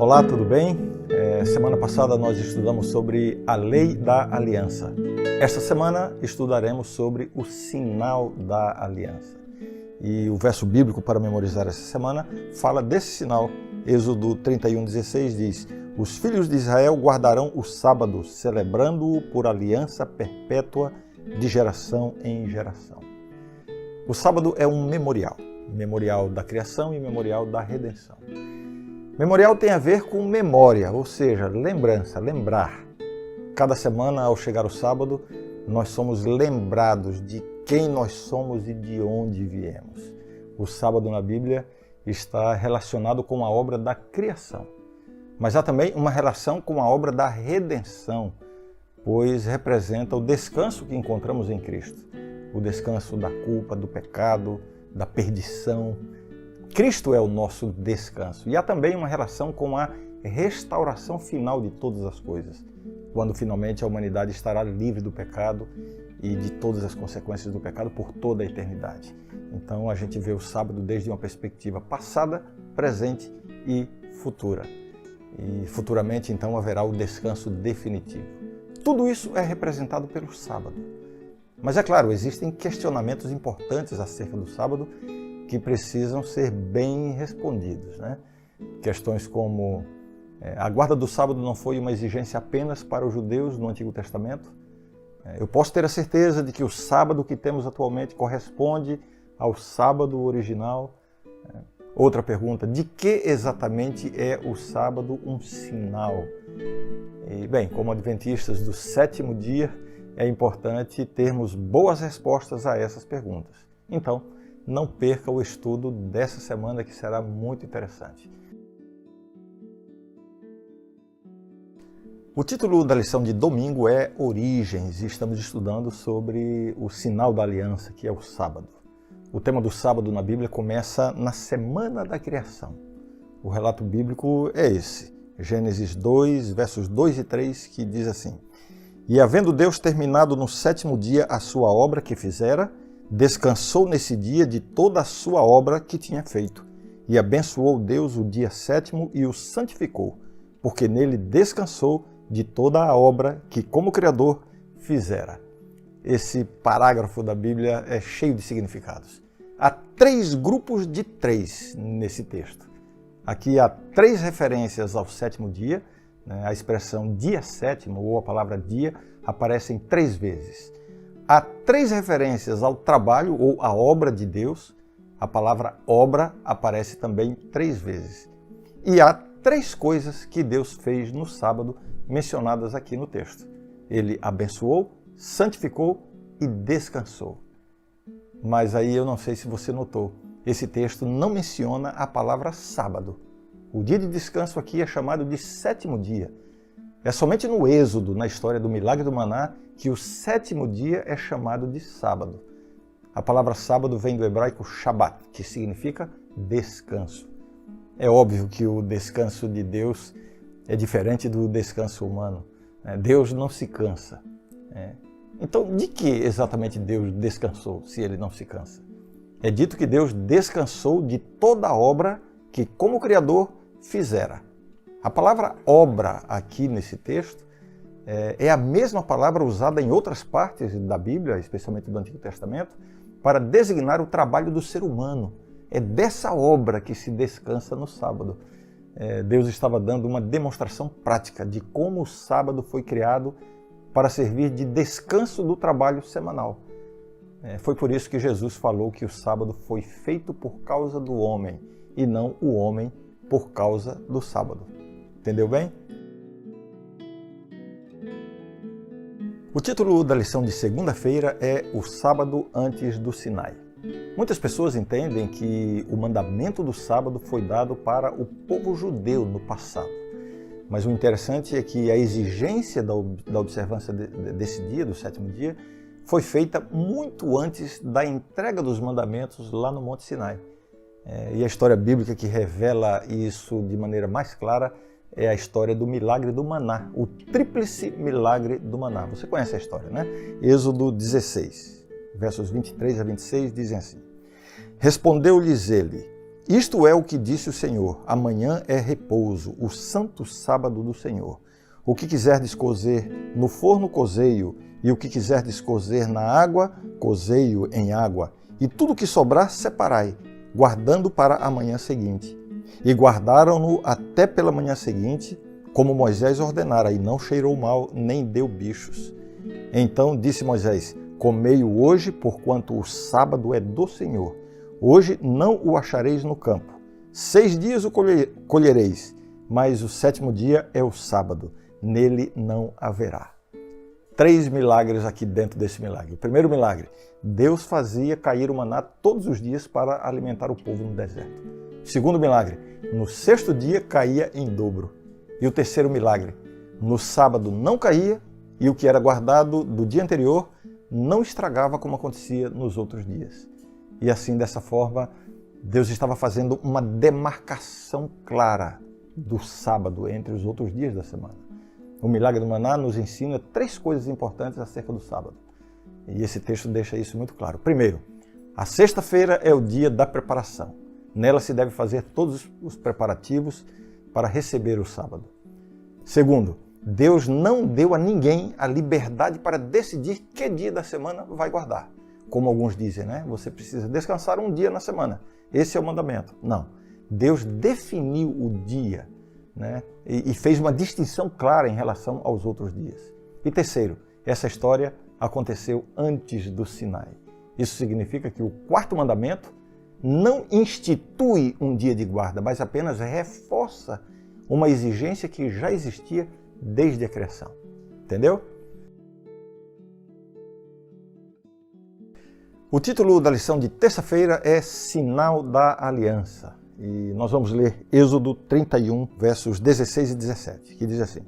Olá, tudo bem? Semana passada nós estudamos sobre a lei da aliança. Esta semana estudaremos sobre o sinal da aliança. E o verso bíblico para memorizar essa semana fala desse sinal. Êxodo 31:16 diz: os filhos de Israel guardarão o sábado, celebrando-o por aliança perpétua de geração em geração. O sábado é um memorial da criação e memorial da redenção. Memorial tem a ver com memória, ou seja, lembrança, lembrar. Cada semana, ao chegar o sábado, nós somos lembrados de quem nós somos e de onde viemos. O sábado na Bíblia está relacionado com a obra da criação, mas há também uma relação com a obra da redenção, pois representa o descanso que encontramos em Cristo, o descanso da culpa, do pecado, da perdição. Cristo é o nosso descanso. E há também uma relação com a restauração final de todas as coisas, quando finalmente a humanidade estará livre do pecado e de todas as consequências do pecado por toda a eternidade. Então a gente vê o sábado desde uma perspectiva passada, presente e futura. E futuramente então haverá o descanso definitivo. Tudo isso é representado pelo sábado. Mas é claro, existem questionamentos importantes acerca do sábado que precisam ser bem respondidos, né? Questões como a guarda do sábado não foi uma exigência apenas para os judeus no Antigo Testamento? Eu posso ter a certeza de que o sábado que temos atualmente corresponde ao sábado original? Outra pergunta, de que exatamente é o sábado um sinal? E, bem, como adventistas do sétimo dia, é importante termos boas respostas a essas perguntas. Então, não perca o estudo dessa semana, que será muito interessante. O título da lição de domingo é Origens, e estamos estudando sobre o sinal da aliança, que é o sábado. O tema do sábado na Bíblia começa na semana da criação. O relato bíblico é esse, Gênesis 2, versos 2 e 3, que diz assim: E havendo Deus terminado no sétimo dia a sua obra que fizera, descansou nesse dia de toda a sua obra que tinha feito. E abençoou Deus o dia sétimo e o santificou, porque nele descansou de toda a obra que, como Criador, fizera. Esse parágrafo da Bíblia é cheio de significados. Há 3 grupos de 3 nesse texto. Aqui há 3 referências ao sétimo dia. A expressão dia sétimo, ou a palavra dia, aparecem 3 vezes. Há 3 referências ao trabalho ou à obra de Deus. A palavra obra aparece também 3 vezes. E há 3 coisas que Deus fez no sábado, mencionadas aqui no texto. Ele abençoou, santificou e descansou. Mas aí eu não sei se você notou, esse texto não menciona a palavra sábado. O dia de descanso aqui é chamado de sétimo dia. É somente no Êxodo, na história do milagre do maná, que o sétimo dia é chamado de sábado. A palavra sábado vem do hebraico Shabat, que significa descanso. É óbvio que o descanso de Deus é diferente do descanso humano. Deus não se cansa. Então, de que exatamente Deus descansou, se ele não se cansa? É dito que Deus descansou de toda a obra que, como Criador, fizera. A palavra obra aqui nesse texto é a mesma palavra usada em outras partes da Bíblia, especialmente do Antigo Testamento, para designar o trabalho do ser humano. É dessa obra que se descansa no sábado. Deus estava dando uma demonstração prática de como o sábado foi criado para servir de descanso do trabalho semanal. Foi por isso que Jesus falou que o sábado foi feito por causa do homem e não o homem por causa do sábado. Entendeu bem? O título da lição de segunda-feira é O Sábado antes do Sinai. Muitas pessoas entendem que o mandamento do sábado foi dado para o povo judeu no passado. Mas o interessante é que a exigência da observância desse dia, do sétimo dia, foi feita muito antes da entrega dos mandamentos lá no Monte Sinai. E a história bíblica que revela isso de maneira mais clara é a história do milagre do maná, o tríplice milagre do maná. Você conhece a história, né? Êxodo 16, versos 23 a 26 dizem assim: Respondeu-lhes ele: Isto é o que disse o Senhor: amanhã é repouso, o santo sábado do Senhor. O que quiserdes cozer no forno, cozei-o, e o que quiserdes cozer na água, cozei-o em água. E tudo que sobrar, separai, guardando para a manhã seguinte. E guardaram-no até pela manhã seguinte, como Moisés ordenara, e não cheirou mal, nem deu bichos. Então disse Moisés: comei-o hoje, porquanto o sábado é do Senhor. Hoje não o achareis no campo. 6 dias o colhereis, mas o 7º dia é o sábado. Nele não haverá. 3 milagres aqui dentro desse milagre. O primeiro milagre: Deus fazia cair o maná todos os dias para alimentar o povo no deserto. O segundo milagre: no 6º dia caía em dobro. E o terceiro milagre: no sábado não caía, e o que era guardado do dia anterior não estragava como acontecia nos outros dias. E assim, dessa forma, Deus estava fazendo uma demarcação clara do sábado entre os outros dias da semana. O milagre do maná nos ensina 3 coisas importantes acerca do sábado. E esse texto deixa isso muito claro. Primeiro, a sexta-feira é o dia da preparação. Nela se deve fazer todos os preparativos para receber o sábado. Segundo, Deus não deu a ninguém a liberdade para decidir que dia da semana vai guardar. Como alguns dizem, né? Você precisa descansar um dia na semana. Esse é o mandamento. Não. Deus definiu o dia, né? E fez uma distinção clara em relação aos outros dias. E terceiro, essa história aconteceu antes do Sinai. Isso significa que o 4º mandamento não institui um dia de guarda, mas apenas reforça uma exigência que já existia desde a criação. Entendeu? O título da lição de terça-feira é Sinal da Aliança. E nós vamos ler Êxodo 31, versos 16 e 17, que diz assim: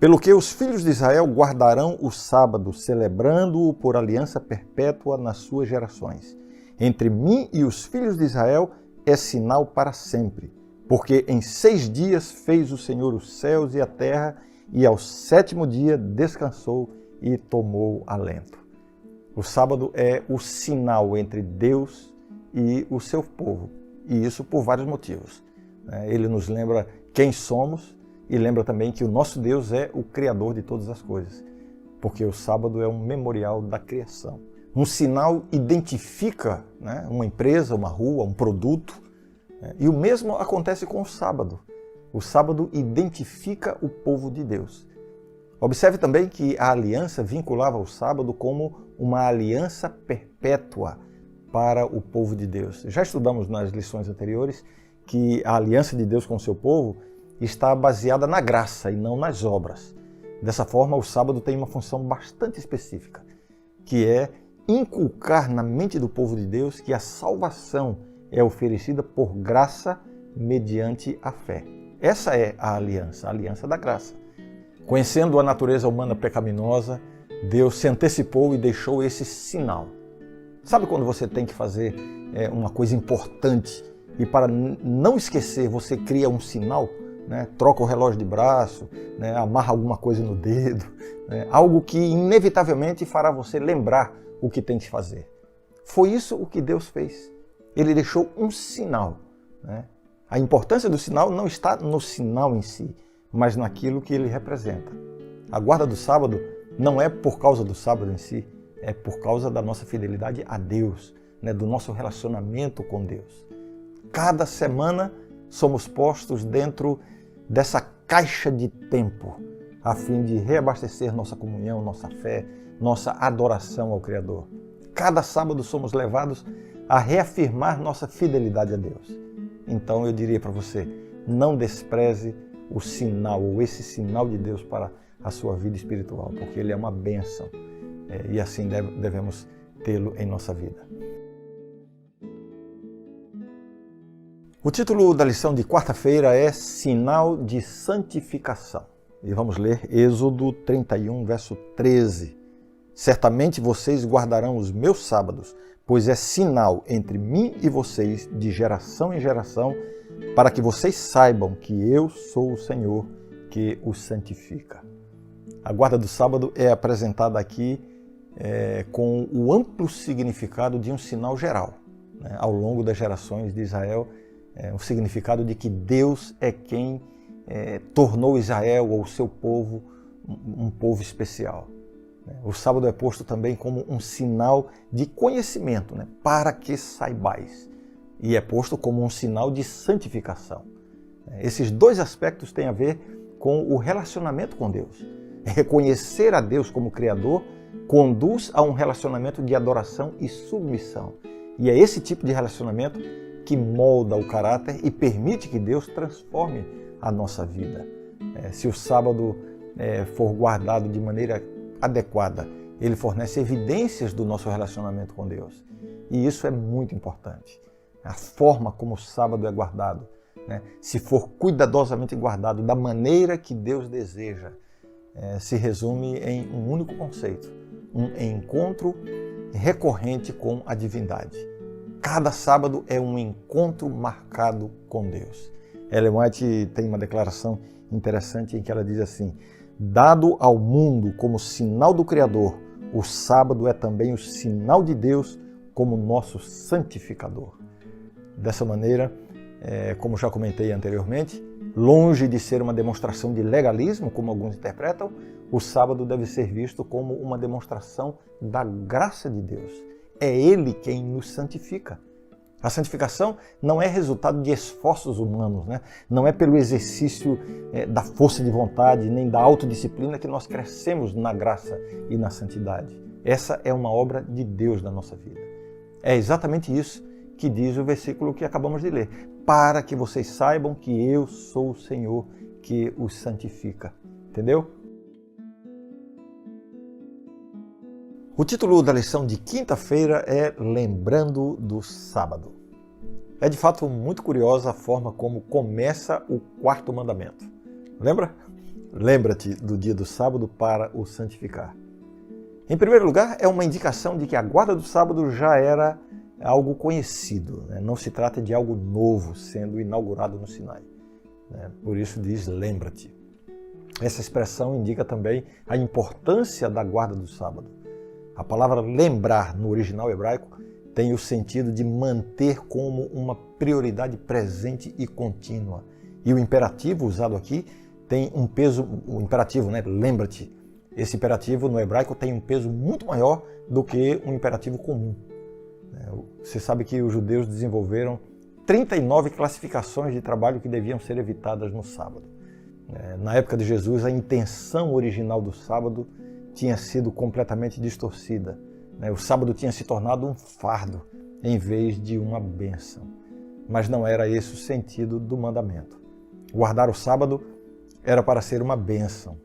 pelo que os filhos de Israel guardarão o sábado, celebrando-o por aliança perpétua nas suas gerações. Entre mim e os filhos de Israel é sinal para sempre, porque em 6 dias fez o Senhor os céus e a terra, e ao 7º dia descansou e tomou alento. O sábado é o sinal entre Deus e o seu povo, e isso por vários motivos. Ele nos lembra quem somos e lembra também que o nosso Deus é o Criador de todas as coisas, porque o sábado é um memorial da criação. Um sinal identifica, né, uma empresa, uma rua, um produto, e o mesmo acontece com o sábado. O sábado identifica o povo de Deus. Observe também que a aliança vinculava o sábado como uma aliança perpétua para o povo de Deus. Já estudamos nas lições anteriores que a aliança de Deus com o seu povo está baseada na graça e não nas obras. Dessa forma, o sábado tem uma função bastante específica, que é inculcar na mente do povo de Deus que a salvação é oferecida por graça mediante a fé. Essa é a aliança da graça. Conhecendo a natureza humana pecaminosa, Deus se antecipou e deixou esse sinal. Sabe quando você tem que fazer uma coisa importante e para não esquecer você cria um sinal, né? Troca o relógio de braço, né? Amarra alguma coisa no dedo, né? Algo que inevitavelmente fará você lembrar o que tem que fazer. Foi isso o que Deus fez. Ele deixou um sinal, né? A importância do sinal não está no sinal em si, mas naquilo que ele representa. A guarda do sábado não é por causa do sábado em si, é por causa da nossa fidelidade a Deus, né? Do nosso relacionamento com Deus. Cada semana somos postos dentro dessa caixa de tempo, a fim de reabastecer nossa comunhão, nossa fé, nossa adoração ao Criador. Cada sábado somos levados a reafirmar nossa fidelidade a Deus. Então eu diria para você, não despreze o sinal, ou esse sinal de Deus para a sua vida espiritual, porque ele é uma bênção e assim devemos tê-lo em nossa vida. O título da lição de quarta-feira é Sinal de Santificação. E vamos ler Êxodo 31, verso 13. Certamente vocês guardarão os meus sábados, pois é sinal entre mim e vocês de geração em geração, para que vocês saibam que eu sou o Senhor que os santifica. A guarda do sábado é apresentada aqui com o amplo significado de um sinal geral. Ao longo das gerações de Israel, o significado de que Deus é quem tornou Israel, ou o seu povo, um povo especial. O sábado é posto também como um sinal de conhecimento, para que saibais. E é posto como um sinal de santificação. Esses dois aspectos têm a ver com o relacionamento com Deus. Reconhecer a Deus como Criador conduz a um relacionamento de adoração e submissão. E é esse tipo de relacionamento que molda o caráter e permite que Deus transforme a nossa vida. Se o sábado for guardado de maneira adequada, ele fornece evidências do nosso relacionamento com Deus. E isso é muito importante. A forma como o sábado é guardado, se for cuidadosamente guardado da maneira que Deus deseja, se resume em um único conceito: um encontro recorrente com a divindade. Cada sábado é um encontro marcado com Deus. Ellen White tem uma declaração interessante em que ela diz assim: dado ao mundo como sinal do Criador, o sábado é também o sinal de Deus como nosso santificador. Dessa maneira, como já comentei anteriormente, longe de ser uma demonstração de legalismo, como alguns interpretam, o sábado deve ser visto como uma demonstração da graça de Deus. É Ele quem nos santifica. A santificação não é resultado de esforços humanos, Não é pelo exercício da força de vontade, nem da autodisciplina que nós crescemos na graça e na santidade. Essa é uma obra de Deus na nossa vida. É exatamente isso que diz o versículo que acabamos de ler: para que vocês saibam que eu sou o Senhor que os santifica. Entendeu? O título da lição de quinta-feira é Lembrando do Sábado. É de fato muito curiosa a forma como começa o quarto mandamento. Lembra? Lembra-te do dia do sábado para o santificar. Em primeiro lugar, é uma indicação de que a guarda do sábado já era algo conhecido. Não se trata de algo novo sendo inaugurado no Sinai. Por isso diz lembra-te. Essa expressão indica também a importância da guarda do sábado. A palavra lembrar no original hebraico tem o sentido de manter como uma prioridade presente e contínua. E o imperativo usado aqui tem um peso, o imperativo, lembra-te. Esse imperativo no hebraico tem um peso muito maior do que um imperativo comum. Você sabe que os judeus desenvolveram 39 classificações de trabalho que deviam ser evitadas no sábado. Na época de Jesus, a intenção original do sábado tinha sido completamente distorcida. O sábado tinha se tornado um fardo em vez de uma bênção. Mas não era esse o sentido do mandamento. Guardar o sábado era para ser uma bênção,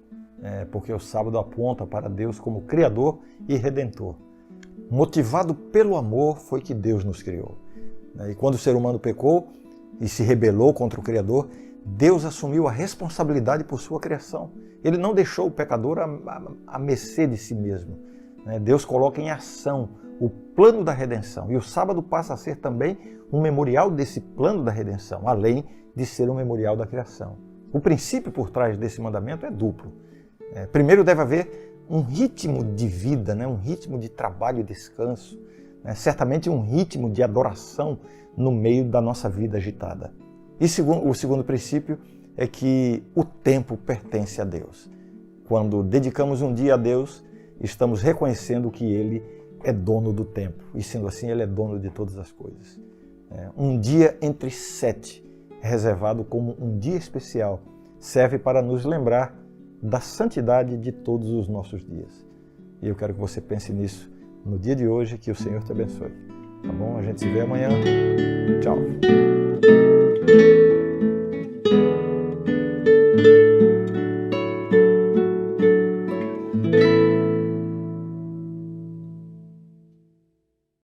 porque o sábado aponta para Deus como Criador e Redentor. Motivado pelo amor foi que Deus nos criou. E quando o ser humano pecou e se rebelou contra o Criador, Deus assumiu a responsabilidade por sua criação. Ele não deixou o pecador à mercê de si mesmo. Deus coloca em ação o plano da redenção. E o sábado passa a ser também um memorial desse plano da redenção, além de ser um memorial da criação. O princípio por trás desse mandamento é duplo. Primeiro deve haver um ritmo de vida, um ritmo de trabalho e descanso, certamente um ritmo de adoração no meio da nossa vida agitada. E o segundo princípio é que o tempo pertence a Deus. Quando dedicamos um dia a Deus, estamos reconhecendo que Ele é dono do tempo. E sendo assim, Ele é dono de todas as coisas. Um dia entre 7, reservado como um dia especial, serve para nos lembrar da santidade de todos os nossos dias. E eu quero que você pense nisso no dia de hoje, que o Senhor te abençoe. Tá bom? A gente se vê amanhã. Tchau.